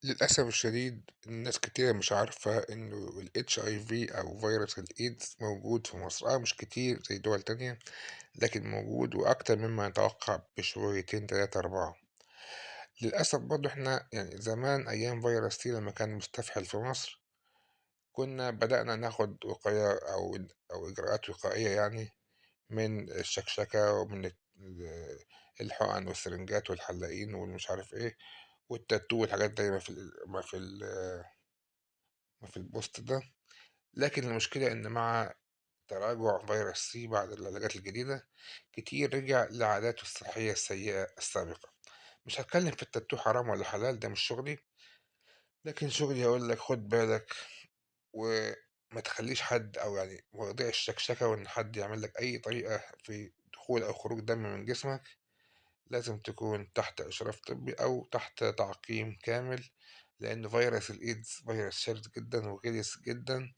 للأسف الشديد ناس كتيرة مش عارفة إنه ال HIV أو فيروس الإيدز موجود في مصر، مش كتير زي دول تانية، لكن موجود وأكتر مما نتوقع بشويتين 3، 4. للأسف برضه إحنا يعني زمان أيام فيروس سي لمّا كان مستفحل في مصر، كنا بدأنا ناخد وقاية أو إجراءات وقائية يعني من الشكشكة ومن الحقن والسرنجات والحلاقين والمش عارف إيه، والتاتو والحاجات دي ما في البوست ده. لكن المشكلة إن مع تراجع فيروس سي بعد العلاجات الجديدة، كتير رجع لعاداته الصحية السيئة السابقة. مش هاتكلم في التاتو حرام والّا حلال، ده مش شغلي، لكن شغلي أقول لك خُد بالك وما تخلّيش حد أو يعني مواضيع الشكشكة وإن حد يعمل لك أي طريقة في دخول أو خروج دم من جسمك، لازم تكون تحت إشراف طبي أو تحت تعقيم كامل، لإن فيروس الإيدز فيروس شرس جدًا وغلس جدًا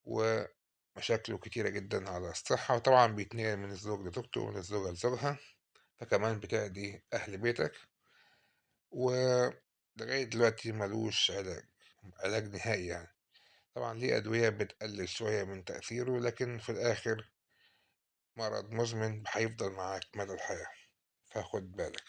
ومشاكله كتيرة جدًا على الصحة، وطبعًا بيتنقل من الزوج لزوجته ومن الزوجة لزوجها، فكمان بتأذي أهل بيتك، ولغاية دلوقتي ما لوش علاج نهائي يعني. طبعًا ليه أدوية بتقلل شوية من تأثيره، لكن في الآخر مرض مزمن هيفضل معاك مدى الحياة، فخُد بالك.